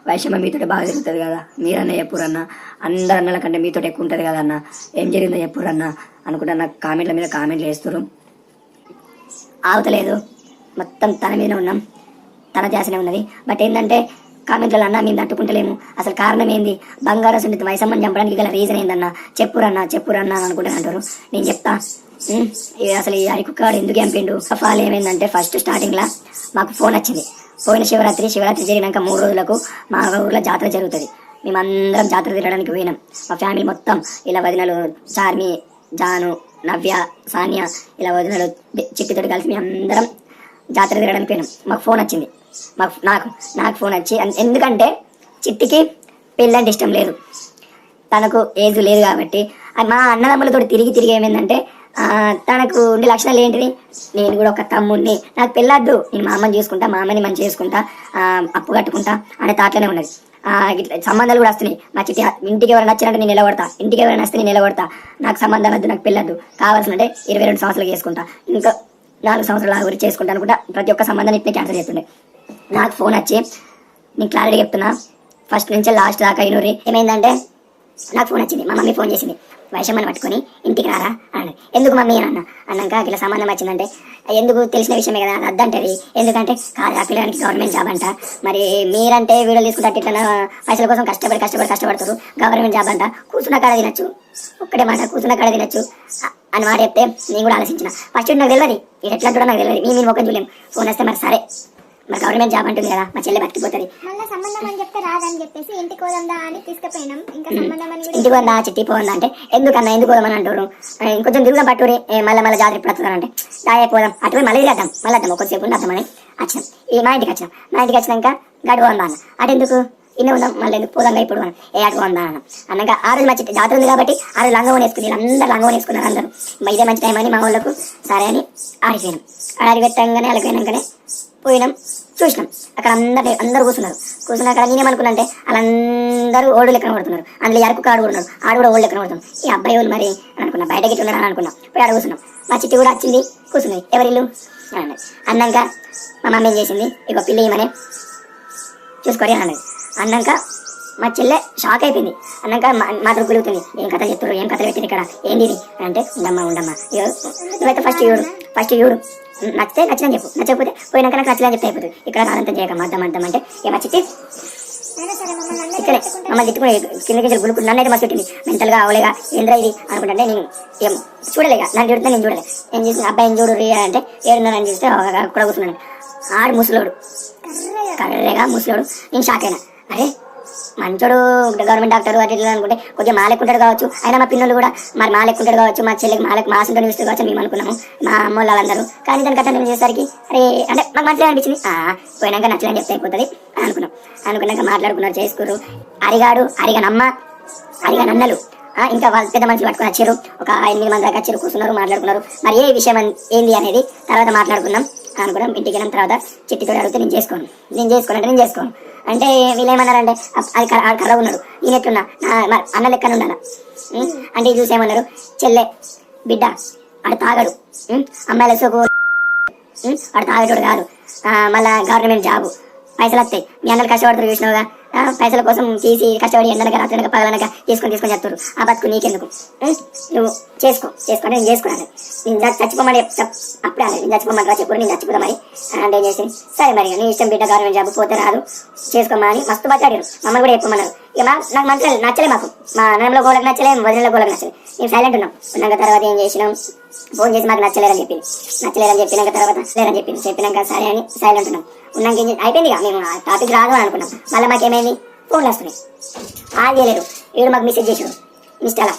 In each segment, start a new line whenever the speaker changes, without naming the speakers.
వైషమ్య మీతో బాగా జరుగుతుంది కదా, మీరన్నా చెప్పురన్నా, అందరు అన్నల కంటే మీతో ఎక్కువ ఉంటుంది కదా అన్న, ఏం జరిగిందో చెప్పురన్నా అనుకుంటా. కామెంట్ల మీద కామెంట్లు వేస్తారు. ఆగుతలేదు, మొత్తం తన మీదనే ఉన్నాం, తన ధ్యాసనే ఉన్నది. బట్ ఏంటంటే కామెంట్లలో అన్నా మేము తట్టుకుంటలేము, అసలు కారణం ఏంది, బంగారం సున్నిత వైసమ్మని చంపడానికి గల రీజన్ ఏందన్నా, చెప్పురన్నా అని అనుకుంటాను అంటారు. నేను చెప్తా. అసలు ఈ అరికుక్కాడు ఎందుకు చంపిండు? ఫాల్ ఏమైందంటే ఫస్ట్ స్టార్టింగ్ లా మాకు ఫోన్ వచ్చింది. పోయిన శివరాత్రి జరిగినాక 3 రోజులకు మా ఊర్లో జాతర జరుగుతుంది. మేమందరం జాతర తిరగడానికి పోయినాం. మా ఫ్యామిలీ మొత్తం, ఇలా వదినలు చార్మి, జాను, నవ్య, సానియా, ఇలా వదినలు చిట్టితోటి కలిసి మేము అందరం జాతర తిరగడానికి పోయినాం. మాకు ఫోన్ వచ్చింది. నాకు ఫోన్ వచ్చి, ఎందుకంటే చిట్టికి పెళ్ళంటే ఇష్టం లేదు, తనకు ఏజ్ లేదు కాబట్టి. మా అన్నదమ్ములతో తిరిగి ఏమైందంటే తనకు ఉండే లక్షణాలు ఏంటిది, నేను కూడా ఒక తమ్ముడిని, నాకు పెళ్ళొద్దు, నేను మా అమ్మని చూసుకుంటా, మా అమ్మని మంచి చేసుకుంటా, అప్పు కట్టుకుంటా అనే తాట్లోనే ఉన్నది. ఇట్లా సంబంధాలు కూడా వస్తున్నాయి. మా చిట్టి ఇంటికి ఎవరైనా నచ్చినట్టు నేను నిలబడతా, ఇంటికి ఎవరైనా వస్తే నేను నిలబడతా, నాకు సంబంధాలు వద్దు, నాకు పెళ్ళొద్దు, కావాల్సినంటే 22 సంవత్సరాలు చేసుకుంటా, ఇంకా 4 సంవత్సరాల గురించి చేసుకుంటా అనుకుంటా ప్రతి ఒక్క సంబంధాన్ని ఇట్లా క్యాన్సల్ చేస్తుండే. నాకు ఫోన్ వచ్చి, నేను క్లారిటీ చెప్తున్నా, ఫస్ట్ నుంచి లాస్ట్ దాకా అయినూరి. ఏమైందంటే నాకు ఫోన్ వచ్చింది, మా మమ్మీ ఫోన్ చేసింది, వైషమ్మని పట్టుకొని ఇంటికి రారా అని. ఎందుకు మమ్మీ అని అన్నాక ఇట్లా సంబంధం వచ్చిందంటే, ఎందుకు తెలిసిన విషయమే కదా, అది అద్దంటది. ఎందుకంటే కాదు, ఆ పిల్లడానికి గవర్నమెంట్ జాబ్ అంట, మరి మీరంటే వీడియోలు తీసుకుంటే ఇట్లా పైసల కోసం కష్టపడతారు, గవర్నమెంట్ జాబ్ అంట, కూర్చున్న కాడ తినచ్చు, ఒక్కటే మాట కూర్చున్న కాడ తినచ్చు అని మాట చెప్తే నేను కూడా ఆలోచించిన. ఫస్ట్ నాకు తెలియదు, ఇది ఎట్లా కూడా నాకు తెలియదు, మేము మొక్క చూడలేము. ఫోన్ వస్తే మరి సరే, మరి గవర్నమెంట్ జాబ్ అంటుంది కదా, మా చెల్లె బతికిపోతుంది. ఇంటికి పోదా చిట్టి పోదా అంటే, ఎందుకన్నా ఎందుకు పోదామని అంటారు. ఇంకొంచెం తిరుగుదాం పట్టూరి, మళ్ళీ జాతర ఇప్పుడు వస్తుందంటే దాయే పోదాం, అటు మళ్ళీ వద్దాం ఒక్కొక్కసేపు వద్దామని వచ్చినాం. మా ఇంటికి వచ్చినాక గడి పోదా అన్న, అటు ఎందుకు ఇన్నే ఉందాం, మళ్ళీ ఎందుకు పోదాం ఇప్పుడు అటు పోదా అన్నాక ఆ రోజు మా చిట్టి జాతర ఉంది కాబట్టి ఆ రోజు లంగం వేసుకుని అందరు లంగం వేసుకున్నారు. అందరూ ఇదే మంచి టైం అని మా వాళ్ళకు సరే అని ఆడిపోయినాం. ఆడి పెట్టంగానే అలపోయినాకనే పోయినాం, చూసినాం. అక్కడ అందరు కూర్చున్నారు. అక్కడ నేనేమనుకున్నా అంటే వాళ్ళందరూ ఓల్డ్ లెక్కన పడుతున్నారు, అందులో ఎరకు ఆడు కూడా ఓల్డ్ లెక్కన పడుతున్నాం. ఈ అబ్బాయి వాళ్ళు మరి అనుకున్నా, బయటకి ఇట్లా ఉన్నారని అనుకున్నాం. పోయి ఆడ కూర్చున్నాం. మా చిట్టి కూడా వచ్చింది, కూర్చుంది. ఎవరిల్లు అన్నాక మా మమ్మీ ఏం చేసింది, ఇక పిల్లి ఏమని చూసుకోరి అన్నది. అన్నాక మా చెల్లె షాక్ అయిపోయింది. అన్నాక మాత్రం కులుగుతుంది, ఏం కథ చెప్తారు, ఏం కథ పెట్టింది ఇక్కడ, ఏంది అంటే ఉండమ్మా నువ్వైతే ఫస్ట్ చూడు నచ్చితే నచ్చిందని చెప్పు, నచ్చకపోతే పోయినాక నాకు నచ్చదని చెప్తే అయిపోతుంది. ఇక్కడ కాదంతా చేయక అర్థం అంటే ఏమా చిట్టి ఇక్కడే మమ్మల్ని తిట్టుకుని కింద గుడుకు నన్ను అయితే మస్తు పెట్టింది. మెంటల్గా అవలేగా ఏంద్రా ఇది అనుకుంటే నేను ఏం చూడలేక, నన్ను చూడితే నేను చూడలేదు. ఏం చేసి అబ్బాయిని చూడు అంటే ఏడున్నారని చూస్తే కూడా కూర్చున్నాను. ఆడు ముసలోడు, కర్రేగా ముసలోడు. నేను షాక్ అయినా, అరే మంచోడు గవర్నమెంట్ డాక్టర్ అట్లా అనుకుంటే కొద్దిగా మాలెక్కుంటాడు కావచ్చు, అయినా మా పిల్లలు కూడా మరి మాలెక్కుంటాడు కావచ్చు, మా చెల్లెకి మాసంతో చూస్తారు కావచ్చు మేము అనుకున్నాము, మా అమ్మ వాళ్ళందరూ. కానీ దానికి అట్లా నేను చేసేసరికి అరే అంటే మాకు మంచిగా అనిపించింది. పోయినాక నచ్చలని చెప్తే అయిపోతుంది అనుకున్నాక మాట్లాడుకున్నారు, చేసుకున్నారు. అరిగనన్నలు ఇంకా వాళ్ళ పెద్ద మనుషులు పట్టుకుని వచ్చారు. ఒక 8 మంది దాకా వచ్చారు, కూర్చున్నారు, మాట్లాడుకున్నారు. మరి ఏ విషయం ఏంది అనేది తర్వాత మాట్లాడుకున్నాం అనుకున్నాం. ఇంటికి వెళ్ళిన తర్వాత చిట్టితో అడిగితే నేను చేసుకోను అంటే వీళ్ళు ఏమన్నారంటే అది కర్ర ఉన్నాడు, నేను ఎట్లున్నా అన్న లెక్కన ఉండాల అంటే చూసేమన్నారు, చెల్లె బిడ్డ ఆడు తాగడు, అమ్మాయిల సోకు వాడు తాగేటోడు కాదు, మళ్ళా గవర్నమెంట్ జాబు, పైసలు వస్తాయి, మీ అందరు కష్టపడుతారు చూసినావుగా, పైసల కోసం తీసి కష్టపడి ఎండనక రాత్రనక పగలనక తీసుకొని చెప్తారు. ఆ బతుకు నీకెందుకు, నువ్వు చేసుకుంటే నేను చేసుకున్నాను, నేను చచ్చిపోమని అప్పుడే నేను చచ్చిపోమంటారా చెప్పు, నేను చచ్చిపోదామని అంటే ఏం చేసి సరే మరి నీ ఇష్టం బిడ్డ, గవర్నమెంట్ జాబ్ పోతే రాదు చేసుకోమని మస్తు బతాడారు. మమ్మల్ని కూడా చెప్పమన్నారు. ఇక నాకు మంచిగా నచ్చలే, మాకు మా అన్నంలో గోళ్ళకి నచ్చలే, వదిలిలో గోళ్ళకి నచ్చలే. నేను సైలెంట్ ఉన్నాక తర్వాత ఏం చేసినాం, ఫోన్ చేసి మాకు నచ్చలేదని చెప్పినాక తర్వాత లేదని చెప్పినాక సరే అని సైలెంట్ ఉన్నాక ఏం అయిపోయింది. ఇక మేము టాపిక్ రాదు అని అనుకున్నాం. మళ్ళీ మాకేమైంది, ఫోన్లు వస్తున్నాయి, చేయలేరు. వీడు మాకు మెసేజ్ చేసాడు ఇన్స్టాలా,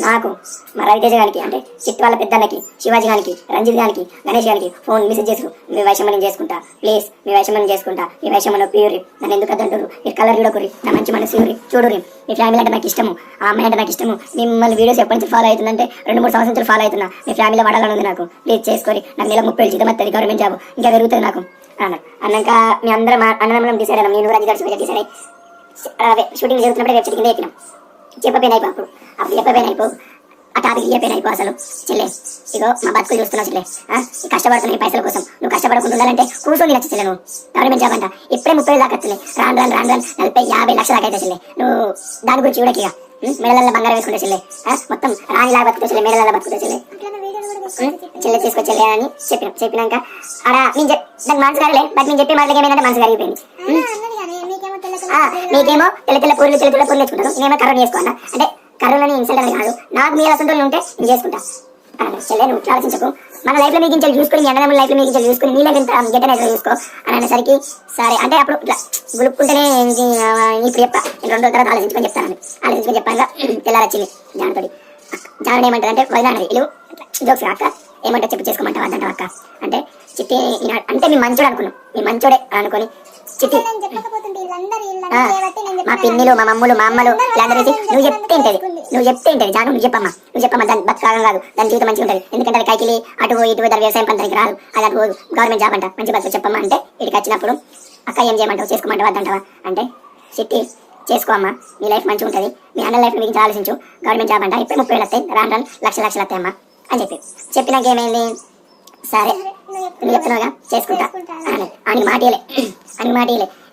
నాకు మా రవితేజ గారికి అంటే చిట్టు వాళ్ళ పెద్దన్నకి, శివాజీ గారికి, రంజిత్ గారికి, గణేష్ గారికి ఫోన్ మెసేజ్ చేసారు. మీ వైషమ్మని చేసుకుంటా ప్లీజ్, మీ వైషమ్మను ప్యూరి, నన్ను ఎందుకు అద్దంటారు, మీరు కలర్ చూడకూరి, నా మంచి మనసు చూడురి, మీ ఫ్యామిలీ అంటే నాకు ఇష్టము, ఆ అమ్మాయి అంటే నాకు ఇష్టము, మిమ్మల్ని వీడియోస్ ఎప్పటి నుంచి ఫాలో అవుతుందంటే 2-3 సంవత్సరాల నుంచి ఫాలో అవుతున్నా, మీ ఫ్యామిలీలో పడాలని ఉంది నాకు, ప్లీజ్ చేసుకోరి, నాకు నెల 30,000 జీతం వస్తుంది, గవర్నమెంట్ జాబ్ ఇంకా పెరుగుతుంది నాకు అన్నాక మీ అందరం అన్నదమ్ములం డిసైడ్ అయినాం. నేను రంజిత్ డిసైడ్ అయ్యి షూటింగ్ జరుగుతున్నప్పుడే వెబ్సైట్ కింద చెప్పినాం. చెప్పపోయినా అయిపో అప్పుడు చెప్పపోయినా అయిపో ఆ టాపిక్ చెప్పాను అయిపో అసలు చెల్లె. ఇగో మా బతుకులు చూస్తున్నావు చెల్లె, కష్టపడుతున్నాయి పైసల కోసం. నువ్వు కష్టపడకుండా ఉండాలంటే కూర్చొని నచ్చు చెల్లె. నువ్వు గవర్నమెంట్ జాబ్ అంట ఇప్పుడే 30,000 దాకా వచ్చలే, రాను 40-50 లక్షలు దాకా అయితే చెల్లె. నువ్వు దాని గురించి చూడక మెడల బంగారం వేసుకుంటే చెల్లె, మొత్తం రాణిలాగా బతుకుతా చెల్లె, మెడల బతుకుతా చెల్లె. చెల్లె తీసుకొచ్చెల్లే అని చెప్పినాక ఆడ నేను దానికి మనసు కాలే, బట్ నేను చెప్పే మాటలకి ఏమైందంటే మనసు కరిగిపోయింది. మీకేమో తెల్ల పూర్లు తెచ్చుకుంటాను, నేనేమో కర్రలు చేసుకోవాలా అంటే కర్రలని ఇన్సల్ట్ అని కాదు, నాకు మీరు అసలు ఉంటే నేను చేసుకుంటా. చెల్లె నువ్వు ఆలోచించకు, మన లైఫ్ లో మీకు ఇంచెలు చూసుకుని, ఎండనమ్మ లైఫ్ లో మీకు ఇంచెలు చూసుకుని నీ లైఫ్ ఎంత గెట్టనైతే చూసుకో అని అనేసరికి సరే అంటే అప్పుడు ఇట్లా గులుపుకుంటేనే ఇప్పుడు చెప్తా, నేను 2 రోజుల తర్వాత ఆలోచించుకొని చెప్పాను. తెల్లారొచ్చింది జానతోటి. జాన ఏమంటుంది అంటే వదిన అన్నది, ఇల్లు జోక్స్ అక్క ఏమంటే చేసుకోమంటావా అంటావు అక్క అంటే చిట్టి అంటే మీ మంచోడు అనుకున్నాం, మీ మంచోడే అనుకొని చిట్టి మా పిన్నిలు మా మమ్మలు మా అమ్మలు వీళ్ళందరూ నువ్వు చెప్తే ఏంటది జాను, నువ్వు చెప్పమ్మా దాని బతకాలం కాదు, దాని జీవితం మంచిగా ఉంటుంది. ఎందుకంటే అది కైకిలి అటు ఇటు వ్యవసాయం పంతానికి రాదు, అది అటు గవర్నమెంట్ జాబ్ అంట, మంచి బతుకు చెప్పమ్మా అంటే ఇక్కడికి వచ్చినప్పుడు అక్క ఏం చేయమంటావు, చేసుకోమంటావా అంటావా అంటే చిట్టి చేసుకో అమ్మా, నీ లైఫ్ మంచిగా ఉంటుంది, మీ అన్న లైఫ్ మీకు ఆలోచించు, గవర్నమెంట్ జాబ్ అంట ఇప్పుడు 30,000 వస్తాయి, రాను లక్షలు వస్తాయి అమ్మా అని చెప్పినాక ఏమైంది, సరే నువ్వు చెప్తున్నావుగా చేసుకుంటా అని మాటలే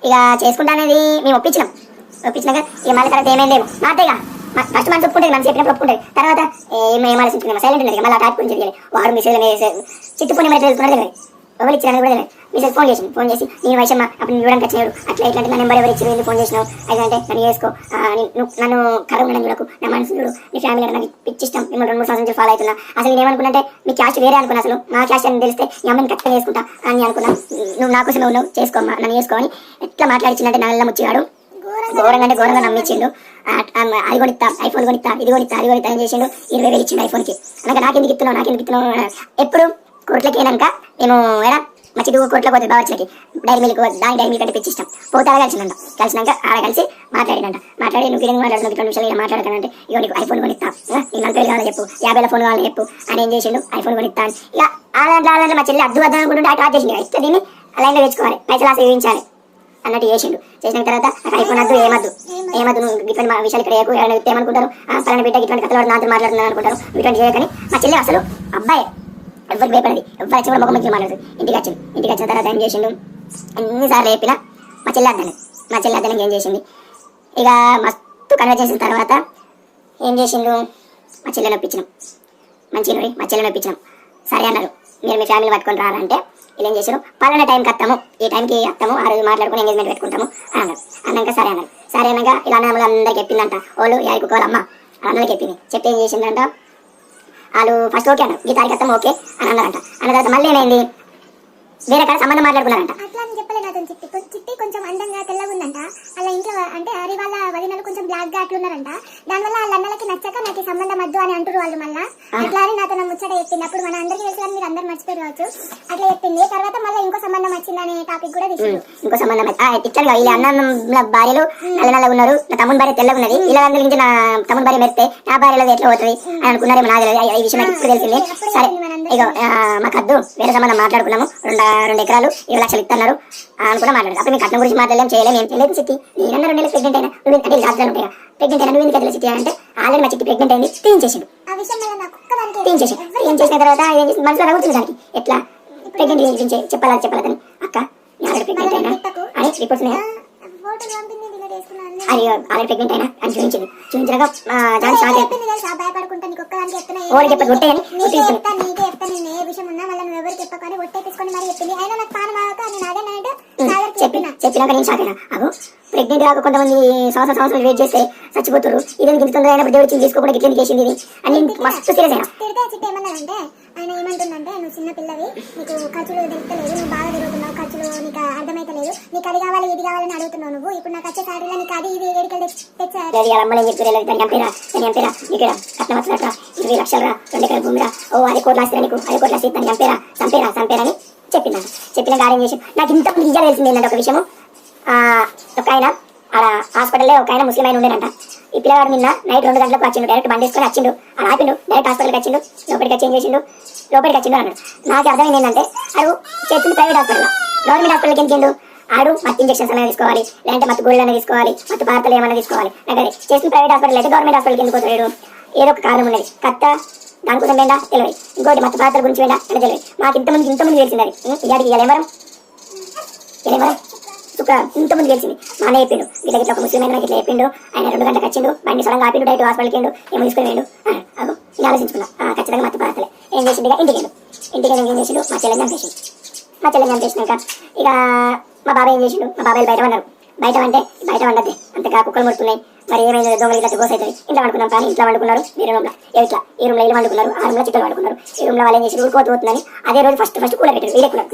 ఇక చేసుకుంటా అనేది మేము ఒప్పించినాక ఇక మళ్ళీ తర్వాత ఏమైందేమో మాటేగా ఫస్ట్ మనసు ఒప్పుకుంటుంది, మనసు చెప్పినప్పుడు ఒప్పుకుంటుంది. తర్వాత ఏం ఆలోచించుకున్నాం సైలెంట్ ఉన్నది, మళ్ళీ ఆ టాపిక్ గురించి తెలియదు. వాడు మెసేజ్ చిట్టుకుని మరి తెలుసుకున్నది తెలియదు, ఎవరు ఇచ్చారని కూడా తెలియదు. మెసేజ్ ఫోన్ చేసి నేను వైషమ్మ అప్పుడు నేను చూడడానికి వచ్చినాడు అట్లా ఇట్లాంటి నా నెంబర్ ఎవరు ఇచ్చారు, ఎందుకు ఫోన్ చేసినావు అయితే నన్ను చేసుకో, నన్ను కర్ర ఉండడం చూడకు, నా మనసు చూడు, నీ ఫ్యామిలీ అంటే నాకు పిచ్చిష్టం, మిమ్మల్ని 2-3 సంవత్సరాల నుంచి ఫాలో అవుతున్నా, అసలు నేను ఏమనుకున్నా నీ క్యాస్ట్ వేరే అనుకున్నా, అసలు నా క్యాస్ట్ అని తెలిస్తే ఈ అమ్మని ఖచ్చితంగా చేసుకుంటా అని అనుకున్నా, నువ్వు నా కోసమే ఉన్నావు, చేసుకోమ్మా నన్ను చేసుకోమని ఎట్లా మాట్లాడించిందంటే నల్ల ముచ్చిగాడు ఘోరంగా నమ్మించిండు. అది కొనిస్తా, ఐఫోన్ కొనిస్తా, ఇది కొనిస్తా అని చేసిండు. 20,000 ఇచ్చిండు ఐఫోన్కి. అనగా నాకెందుకు ఇస్తున్నావు ఎప్పుడు కోట్లకి అయినాక మేము ఎలా మా చిట్టు కోట్లకు పోతుంది బావర్చలకి డైరీ మిల్క్, దాని డైరీ మిల్క్ అంటే పిచ్చి ఇష్టం. పోతే అలా కలిసినాక ఆడ కలిసి మాట్లాడి నువ్వు గిరి మాట్లాడుతున్నావు 2 నిమిషాలు ఇలా మాట్లాడతానంటే ఇక నీకు ఐఫోన్ కొనిస్తా, నీకు 40,000 కావాలని చెప్పు, 50,000 ఫోన్ కావాలని చెప్పు అని ఏం చేసిండు, ఐఫోన్ కొనిస్తా అని. ఇక ఆడంటే మా చెల్లి అద్దు అనుకుంటుంటే అటు చేసిండు, ఇట్లా దీన్ని లైన్లో తెచ్చుకోవాలి, పైసలు సేవించాలి అన్నట్టు చేసిన తర్వాత నాకు ఐఫోన్ వద్దు, ఏమద్దు నువ్వు ఇటువంటి విషయాలు ఇక్కడ ఏమనుకుంటారు, పలానా బిడ్డ ఇటువంటి కథలు నాతో మాట్లాడుతున్నాను అనుకుంటారు, ఇటువంటి చేయకని మా చెల్లి అసలు అబ్బాయి ఎవరికి భయపడది, ఎవరు వచ్చి కూడా ముఖం మంచిగా మాట్లాడుతుంది. ఇంటికి వచ్చిన తర్వాత ఏం చేసిండు, ఎన్నిసార్లు చెప్పినా మా చెల్లి అద్దనం ఏం చేసింది, ఇక మస్తు కన్వర్ట్ చేసిన తర్వాత ఏం చేసిండు, మా చెల్లెని ఒప్పించినాం. సరే అన్నారు, మీరు మీ ఫ్యామిలీ పట్టుకొని రారంటే వీళ్ళు ఏం చేశారు, పలానా టైంకి వస్తాము, ఈ టైంకి వస్తాము, ఆ రోజు మాట్లాడుకుని ఎంగేజ్మెంట్ పెట్టుకుంటాము అని అన్నారు. అన్నాక సరే అన్నాక ఇలా అన్నమ్మలు అందరికి చెప్పిందంట, వాళ్ళు యాడికోవాలి అమ్మ అందరికి చెప్తే ఏం చేసిందంట, వాళ్ళు ఫస్ట్ ఓకే అన్నారు, ఈ తారీఖు వస్తాము ఓకే అని అన్నారంట. అన్న తర్వాత మళ్ళీ ఏమైంది, వేరే కాడ సంబంధం మాట్లాడుకున్నారంట.
అట్లా అని చెప్పలేదు అతను చిట్టి కొంచెం అందంగా తెల్లగా ఉందంట, అలా ఇంట్లో అంటే హరి వాళ్ళ వదినలు కొంచెం బ్లాక్ గా అట్లున్నారంట, దానివల్ల వాళ్ళ అన్నలకి నచ్చక నాకు సంబంధం వద్దు అని అంటారు వాళ్ళు. మళ్ళీ అట్లా అని నాతో ముచ్చట చెప్పింది. అప్పుడు మన అందరికీ తెలుసు కానీ మీరు అందరు మర్చిపోయారు కావచ్చు. అట్లా చెప్పింది. తర్వాత మళ్ళీ ఇంకో సంబంధం వచ్చిందనే టాపిక్ కూడా తీసుకుంది.
ఇంకో సంబంధం ఇట్లా వీళ్ళ అన్న భార్యలు నల్ల ఉన్నారు, నా తమ్ముని భార్య తెల్లగా ఉన్నది, ఇలా అందరి నుంచి నా తమ్ముని భార్య మెరితే నా భార్యలో ఎట్లా పోతుంది అని అనుకున్నారేమో, నాకు తెలియదు, ఈ విషయం ఇప్పుడు తెలిసింది. సరే ఇక మాకు వద్దు, వేరే సంబంధం మాట్లాడుకున్నాము, 2 ఎకరాలు 7 లక్షలు ఇస్తున్నారు అనుకున్నా మాట్లాడదు. అప్పుడు మీ కట్నం గురించి మాట్లాడలేం చేయలేము, ఏం చేయలేదు. చిట్టి నేనన్నా 2 నెలలు ప్రెగ్నెంట్ అయినా, నువ్వు అంటే రాజధాని ఉంటాయి ప్రెగ్నెంట్ అయినా, నువ్వు ఎందుకు అట్లా చిట్టి అంటే ఆల్రెడీ మా చిట్టి ప్రెగ్నెంట్ అయింది, తీయించేసిండు. ఏం చేసిన తర్వాత మనసులో కూర్చుంది దానికి, ఎట్లా ప్రెగ్నెంట్ చెప్పాలని అక్క ఆల్రెడీ ప్రెగ్నెంట్ అయినా అని రిపోర్ట్స్ ఉన్నాయా, అది ఆల్రెడీ ప్రెగ్నెంట్ అయినా అని చూపించినాక ఓడి చెప్పి కొట్టేయని చెప్పినాక నేను షాక్ అయినా. అగో ప్రెగ్నెంట్ కాక కొంతమంది సంవత్సరాలు వెయిట్ చేస్తే చచ్చిపోతారు, ఇదే ఇంత తొందర అయినప్పుడు దేవుడు తీసుకోకుండా ఇట్లా చేసింది ఇది అని మస్తు సీరియస్ అయినా.
ఏమన్నాడంటే ఆయన ఏమంటుందంటే, నువ్వు చిన్న పిల్లవి, నీకు ఖర్చులు తెలుస్తలేదు, నువ్వు బాగా తిరుగుతున్నావు, ఖర్చులు నీకు అర్థమైతలేదు, నీకు అది కావాలి ఇది కావాలని అడుగుతున్నావు, నువ్వు ఇప్పుడు నాకు వచ్చే శారీలో నీకు అది ఇది ఏడికలు తెచ్చారు
అమ్మని చెప్పారా ఇక్కడ కట్నం వచ్చినట్రా 20 లక్షలు 2 ఎకరాల భూమిరా, 6 కోట్ల ఆస్తిరా నీకు, 6 కోట్ల ఆస్తి అని చంపేరా అని చెప్పిన కార్యం చేసి నాకు ఇంత నిజంగా తెలిసింది ఏంటంటే ఒక విషయము. ఒక ఆయన ఆడ హాస్పిటల్లో ఒక ఆయన ముస్లిం ఆయన ఉండేనంట. ఈ పిల్లగాడు నిన్న నైట్ 2 గంటలకు వచ్చిండు, డైరెక్ట్ బండి వేసుకొని వచ్చిండు, అని ఆపిండు, డైరెక్ట్ హాస్పిటల్కి వచ్చిండు, లోపలికి వచ్చిండు అన్నాడు. నాకు అర్థమైంది ఏంటంటే ఆడు చేస్తుంది ప్రైవేట్ హాస్పిటల్, గవర్నమెంట్ హాస్పిటల్కి ఎందుకు ఆడు మత్తు ఇంజెక్షన్స్ అన్నా తీసుకోవాలి, లేదంటే మత్తు గోళీలు తీసుకోవాలి, మత్తు పార్తలు ఏమన్నా తీసుకోవాలి. నాకు అదే చేస్తుంది ప్రైవేట్ హాస్పిటల్ అయితే గవర్నమెంట్ హాస్పిటల్కి ఎందుకు పోతాడు. ఏదో ఒక కారణం ఉన్నది కత్త దానికోసం వేండా తెలియదు, ఇంకోటి మత పాత్ర గురించి వేండా అంటే తెలియదు. మాకు ఇంతమంది తెలిసింది. ఇవాడికి ఇవాళ ఇంతమంది తెలిసింది. మా అన్న చెప్పిండు ఇట్లా ఇట్లా ఒక ముస్లిం అయినా ఇట్లా చెప్పిండు, ఆయన 2 గంటలకు వచ్చిండు, బండి సడన్గా ఆపిండు, డైరెక్ట్ హాస్పిటల్కి వెళ్ళు, ఏమో తీసుకుని వేయండు అగో నేను ఆలోచించుకున్నా ఖచ్చితంగా మత పాత్రలే. ఏం చేసిండు, ఇంటికి ఏం చేసిండు, మా చెల్లెని చంపేసినాక ఇక మా బాబాయ్ ఏం చేసిండు, మా బాబాయ్ బయట పడ్డారు. బయట వండద్దే అంతగా కుక్కలు ముడుతున్నాయి, మరి ఏమైంది దొంగలకి గట్టి గోస అవుతుంది. ఇంట్లో వండుకున్నాం కానీ ఇంట్లో వండుకున్నారు, వేరే రూమ్లో ఇట్లా ఈ రూమ్లో ఇల్లు వండుకున్నారు, ఆ రూమ్లో చిక్కలు వండుకున్నారు. ఈ రూమ్లో వాళ్ళు ఏం చేసి ఊరుకోతుందని అదే రోజు ఫస్ట్ కూలర్ పెట్టారు. ఇదే కూలర్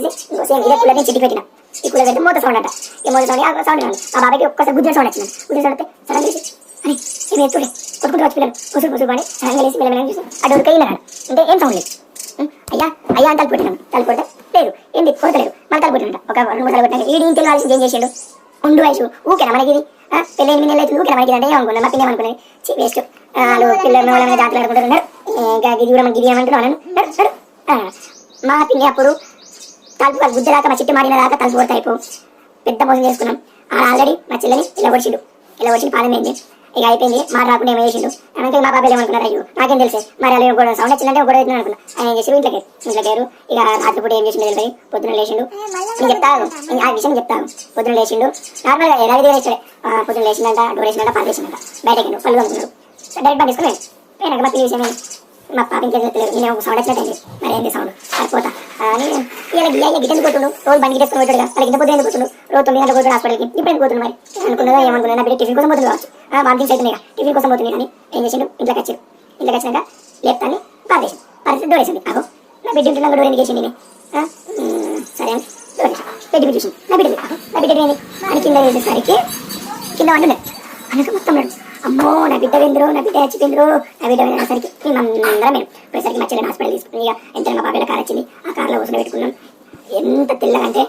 సేమ్ ఇదే కూలర్ నేను చిట్టి పెట్టిన. ఈ కూలర్ పెట్టి మూత సౌండ్ అంట, ఈ మూత సౌండ్ ఆ సౌండ్ రాదు. ఆ బాబాయ్కి ఒక్కసారి గుద్దిన సౌండ్ వచ్చింది. గుద్దిన సౌండ్ వస్తే సడన్ చేసి అని ఏమి ఎత్తుడే కొట్టుకుంటూ వచ్చి పిల్లలు కుసురు పడి సడన్గా వేసి పిల్లలు చూసి ఆ డోర్ కయ్యినాడు. అంటే ఏం సౌండ్ లేదు. అయ్యా అని తలుపు పెట్టినాం, తలుపు కొడితే లేదు, ఏంది కొడతలేదు. మన తలుపు పెట్టినంట ఒక 2 మూడు పెట్టినాక ఈ ఇంటికి వాళ్ళకి ఏం చేసిండు, ఉండు వయసు ఊకేనా మనకి ఇది పెళ్ళి 8 నెలలు అవుతుంది ఊకేనా మనకి అంటే ఏమనుకున్నా మా పిల్లలు అనుకునేది వేస్ట్. వాళ్ళు పిల్లలు వాళ్ళ జాతర ఆడుకుంటున్నారు, ఇంకా గిరి ఏమంటున్నాను. మా పిన్ని అప్పుడు తలుపు వాళ్ళు గుద్దలాక మా చిట్టు మారిన దాకా తలుపు కొడతా అయిపో పెద్ద మోసం చేసుకున్నాం. ఆల్రెడీ మా చెల్లని ఇలా పొడిచిండు పాలమైంది. ఇక అయిపోయింది, మాట రాకుండా ఏమో చేసిండు. అంటే మా బాబాయ్ ఏమనుకున్నారు, అయ్యో నాకేం తెలిసే మరి అలా గొడవ సౌండ్ వచ్చిందంటే గొడవ అవుతుంది అనుకున్నా. ఆయన ఏం చేసి ఇంట్లోకేరు. ఇక రాత్రి పూట ఏం చేసిండు తెలియదు, పొద్దున లేచిండు. నేను చెప్తాను ఆ విషయం చెప్తాను. పొద్దున లేచిండు నార్మల్గా ఎలా ఇచ్చాడే, పొద్దున లేచిందంట, డోర్ వేసిందంట, పాలు వేసిందంట, బయటకి పళ్ళు అనుకున్నాడు. డైరెక్ట్ బండి తీసుకుని పోయినాక మా పిల్లి విషయం మా పాప ఇంకేం చెప్తలేదు. నేను సౌండ్ వచ్చినట్టు మరి ఏంది సౌండ్ అయిపోతా ఇలా గిట్టెందుకు పోతుండు, రోజు బండి గిట్టేసుకుని పోతాడు కదా, వాళ్ళకి ఇంత పొద్దున ఎందుకు పోతుండు, రోజు 9 గంటలకు పోతాడు హాస్పిటల్కి. ఇప్పుడు ఎందుకు పోతుంది మరి అనుకున్నదో ఏమనుకున్నా. నా బిడ్డ టిఫిన్ కోసం పోతుంది కావచ్చు, వాంతింగ్స్ అవుతున్నాయి, టిఫిన్ కోసం పోతుంది. కానీ ఏం చేసిండు, ఇంట్లోకి వచ్చినాక లేపుతాన్ని పారేసి డోర్ వేసింది. అగో నా బిడ్డ ఉంటున్నాక డోర్ ఎందుకు వేసింది నేను సరే అని డోర్ వేసి పెట్టి చూసింది. నా బిడ్డ ఏంది అని కింద వేసేసరికి కింద వండున్నాయి అనక మొత్తం అమ్మో నా బిడ్డ వెందరో, నా బిడ్డ చచ్చిపోయిందరో, నా బిడ్డ వెళ్ళేసరికి మేమందరం మేము పోయేసరికి మా చెల్లెని హాస్పిటల్ తీసుకుని ఇక ఎంత మా బాబాయ్ల కార్ వచ్చింది, ఆ కార్లో కూర్చొని పెట్టుకున్నాం. ఎంత తెల్లగంటే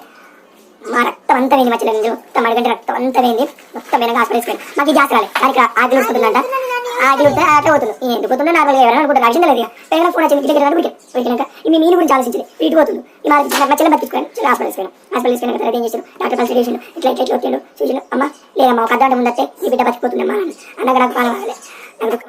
మా రక్తం అంతా వేయింది, మా చెల్లెని మొత్తం అడిగంటే రక్తం అంతా వేయింది. మొత్తం వెనక హాస్పిటల్ తీసుకెళ్ళి మాకు ఈ జాస్తి రాలేదు. దానికి ఆగి వస్తుందంట, ఆగి వస్తే అట్లా పోతుంది. నేను ఎందుకు పోతుందో నార్మల్గా ఎవరైనా అనుకుంటారు, రాసిందా లేదు. పెళ్ళ ఫోన్ వచ్చింది ఉడికినాక ఈ మీను గురించి ఆలోచించింది, వీటి పోతుంది. ఈ మా చెల్లెని బతికిపోయాను, చెల్లె హాస్పిటల్ తీసుకెళ్ళిన తర్వాత ఏం చేశాను, డాక్టర్ కన్సల్టేషన్ ఇట్లా వచ్చాడు చూసిండు. అమ్మ లేదమ్మా ఒక అర్ధగంట ముందు వస్తే ఈ బిడ్డ బతికిపోతుందమ్మా అన్నగా నాకు పాలు కావాలి.